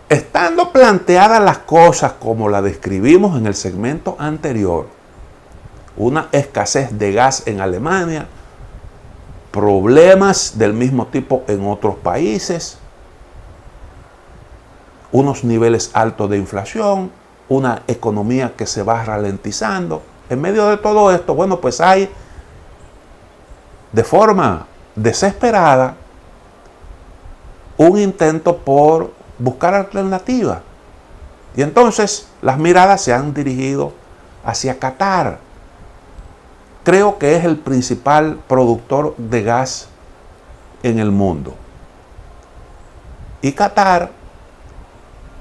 Estando planteadas las cosas como la describimos en el segmento anterior, una escasez de gas en Alemania, problemas del mismo tipo en otros países, unos niveles altos de inflación, una economía que se va ralentizando. En medio de todo esto, bueno, pues hay de forma desesperada un intento por buscar alternativas. Y entonces las miradas se han dirigido hacia Qatar. Creo que es el principal productor de gas en el mundo. Y Qatar,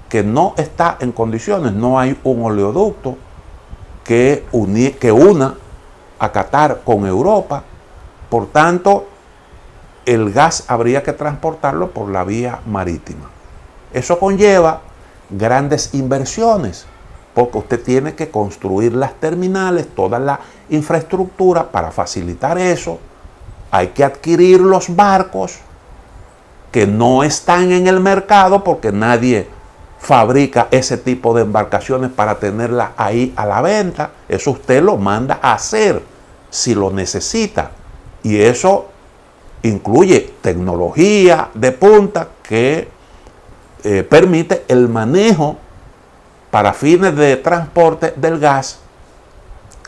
que no está en condiciones, no hay un oleoducto que una a Qatar con Europa, por tanto, el gas habría que transportarlo por la vía marítima. Eso conlleva grandes inversiones, porque usted tiene que construir las terminales, toda la infraestructura para facilitar eso. Hay que adquirir los barcos que no están en el mercado porque nadie fabrica ese tipo de embarcaciones para tenerlas ahí a la venta. Eso usted lo manda a hacer si lo necesita. Y eso incluye tecnología de punta que permite el manejo para fines de transporte del gas,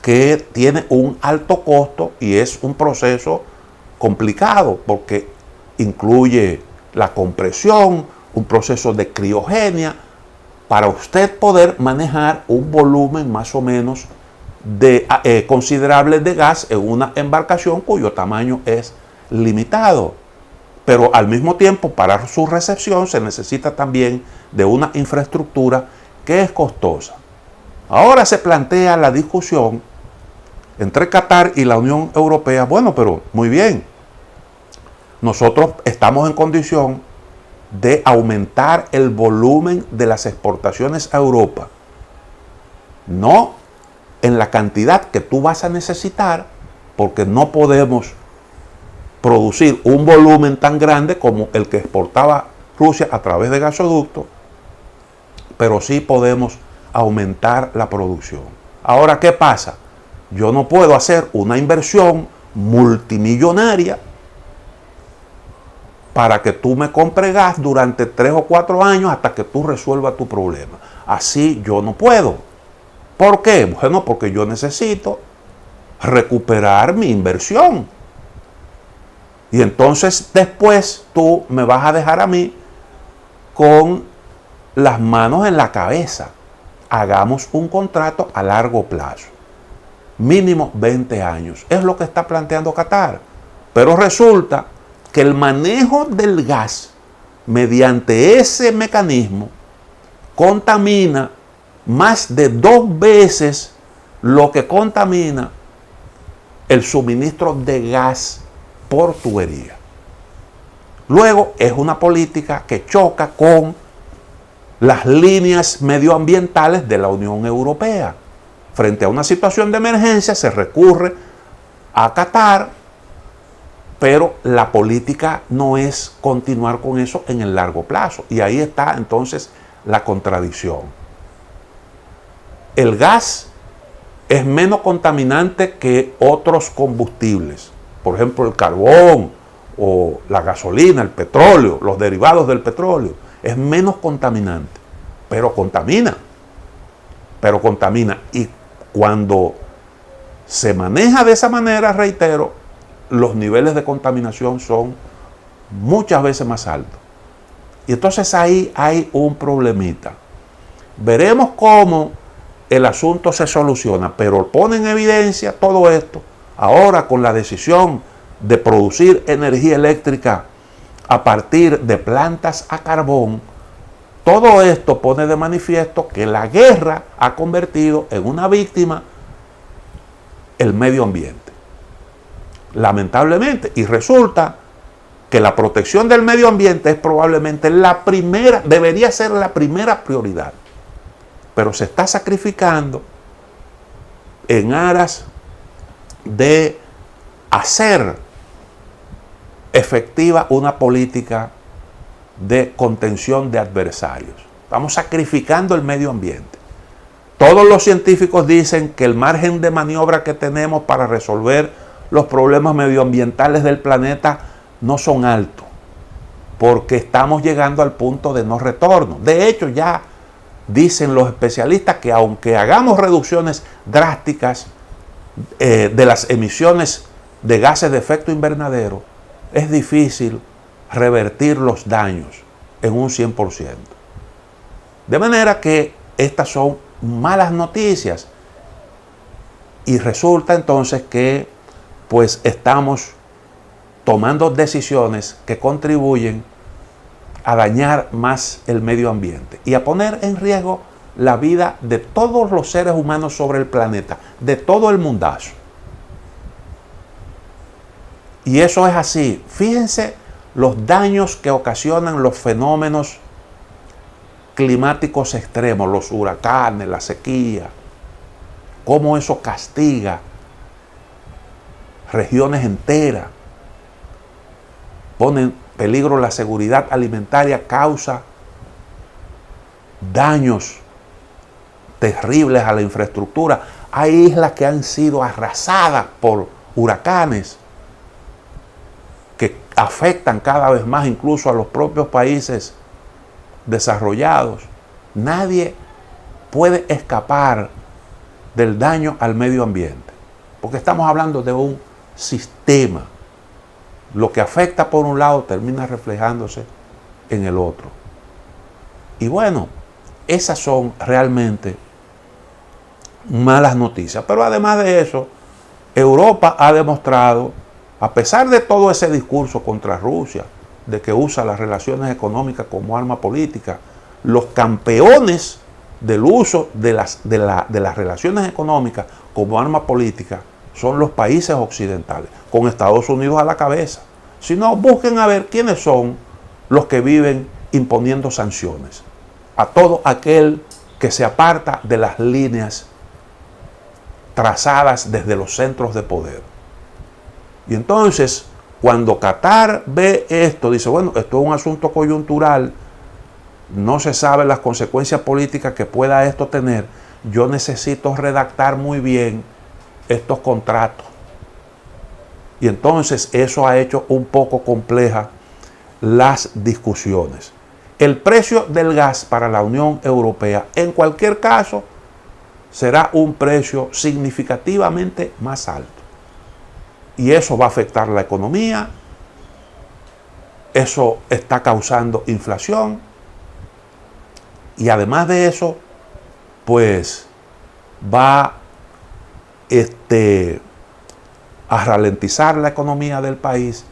que tiene un alto costo y es un proceso complicado porque incluye la compresión, un proceso de criogenia, para usted poder manejar un volumen más o menos considerable de gas en una embarcación cuyo tamaño es limitado. Pero al mismo tiempo, para su recepción se necesita también de una infraestructura que es costosa. Ahora se plantea la discusión entre Qatar y la Unión Europea. Bueno, pero muy bien, nosotros estamos en condición de aumentar el volumen de las exportaciones a Europa. No en la cantidad que tú vas a necesitar, porque no podemos producir un volumen tan grande como el que exportaba Rusia a través de gasoductos, pero sí podemos aumentar la producción. Ahora, ¿qué pasa? Yo no puedo hacer una inversión multimillonaria para que tú me compres gas durante 3 o 4 años hasta que tú resuelvas tu problema. Así yo no puedo. ¿Por qué? Bueno, porque yo necesito recuperar mi inversión. Y entonces después tú me vas a dejar a mí con las manos en la cabeza. Hagamos un contrato a largo plazo. Mínimo 20 años. Es lo que está planteando Qatar. Pero resulta que el manejo del gas mediante ese mecanismo contamina más de 2 veces lo que contamina el suministro de gas por tubería. Luego es una política que choca con las líneas medioambientales de la Unión Europea. Frente a una situación de emergencia se recurre a Qatar, pero la política no es continuar con eso en el largo plazo. Y ahí está entonces la contradicción. El gas es menos contaminante que otros combustibles. Por ejemplo, el carbón o la gasolina, el petróleo, los derivados del petróleo. Es menos contaminante, pero contamina. Y cuando se maneja de esa manera, reitero, los niveles de contaminación son muchas veces más altos. Y entonces ahí hay un problemita. Veremos cómo el asunto se soluciona, pero pone en evidencia todo esto ahora con la decisión de producir energía eléctrica a partir de plantas a carbón. Todo esto pone de manifiesto que la guerra ha convertido en una víctima el medio ambiente. Lamentablemente. Y resulta que la protección del medio ambiente es probablemente la primera, debería ser la primera prioridad. Pero se está sacrificando en aras de hacer efectiva una política de contención de adversarios. Estamos sacrificando el medio ambiente. Todos los científicos dicen que el margen de maniobra que tenemos para resolver los problemas medioambientales del planeta no son altos, porque estamos llegando al punto de no retorno. De hecho, ya dicen los especialistas que aunque hagamos reducciones drásticas de las emisiones de gases de efecto invernadero, es difícil revertir los daños en un 100%. De manera que estas son malas noticias y resulta entonces que pues estamos tomando decisiones que contribuyen a dañar más el medio ambiente y a poner en riesgo la vida de todos los seres humanos sobre el planeta, de todo el mundazo. Y eso es así. Fíjense los daños que ocasionan los fenómenos climáticos extremos, los huracanes, la sequía, cómo eso castiga regiones enteras, pone en peligro la seguridad alimentaria, causa daños terribles a la infraestructura. Hay islas que han sido arrasadas por huracanes que afectan cada vez más incluso a los propios países desarrollados. Nadie puede escapar del daño al medio ambiente, porque estamos hablando de un sistema. Lo que afecta por un lado termina reflejándose en el otro. Y bueno, esas son realmente malas noticias. Pero además de eso, Europa ha demostrado, a pesar de todo ese discurso contra Rusia, de que usa las relaciones económicas como arma política, los campeones del uso de las relaciones económicas como arma política son los países occidentales, con Estados Unidos a la cabeza. Si no, busquen a ver quiénes son los que viven imponiendo sanciones a todo aquel que se aparta de las líneas trazadas desde los centros de poder. Y entonces, cuando Qatar ve esto, dice, bueno, esto es un asunto coyuntural, no se sabe las consecuencias políticas que pueda esto tener, yo necesito redactar muy bien estos contratos. Y entonces eso ha hecho un poco compleja las discusiones. El precio del gas para la Unión Europea, en cualquier caso, será un precio significativamente más alto. Y eso va a afectar la economía, eso está causando inflación, y además de eso, pues va a ralentizar la economía del país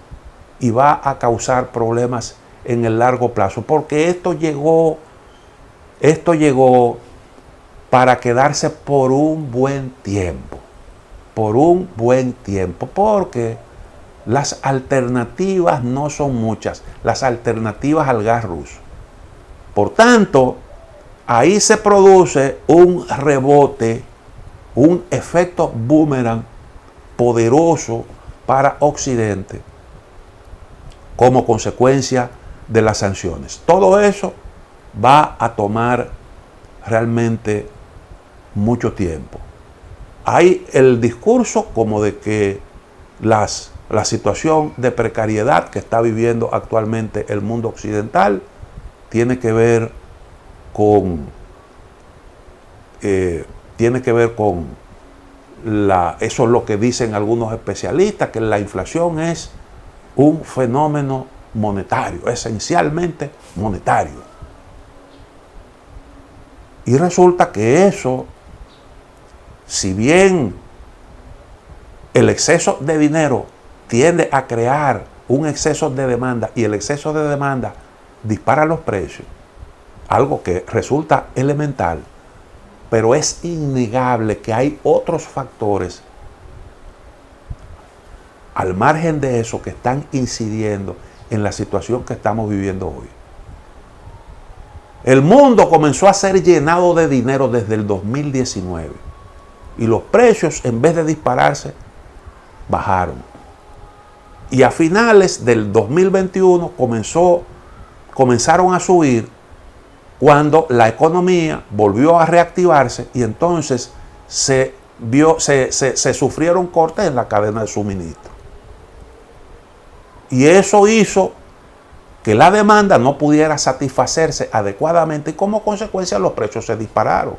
y va a causar problemas en el largo plazo, porque esto llegó para quedarse por un buen tiempo, porque las alternativas no son muchas, las alternativas al gas ruso. Por tanto, ahí se produce un rebote, un efecto boomerang poderoso para Occidente como consecuencia de las sanciones. Todo eso va a tomar realmente mucho tiempo. Hay el discurso como de que la situación de precariedad que está viviendo actualmente el mundo occidental tiene que ver con eso es lo que dicen algunos especialistas, que la inflación es un fenómeno monetario, esencialmente monetario. Y resulta que eso, si bien el exceso de dinero tiende a crear un exceso de demanda y el exceso de demanda dispara los precios, algo que resulta elemental, pero es innegable que hay otros factores al margen de eso que están incidiendo en la situación que estamos viviendo hoy. El mundo comenzó a ser llenado de dinero desde el 2019 y los precios, en vez de dispararse, bajaron. Y a finales del 2021 comenzaron a subir cuando la economía volvió a reactivarse y entonces se sufrieron cortes en la cadena de suministro. Y eso hizo que la demanda no pudiera satisfacerse adecuadamente y como consecuencia los precios se dispararon.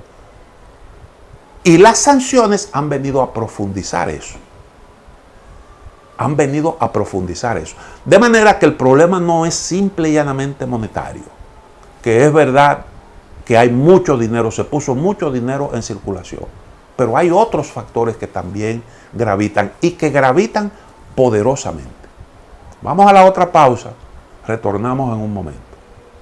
Y las sanciones han venido a profundizar eso. Han venido a profundizar eso. De manera que el problema no es simple y llanamente monetario. Que es verdad que hay mucho dinero, se puso mucho dinero en circulación. Pero hay otros factores que también gravitan y que gravitan poderosamente. Vamos a la otra pausa. Retornamos en un momento.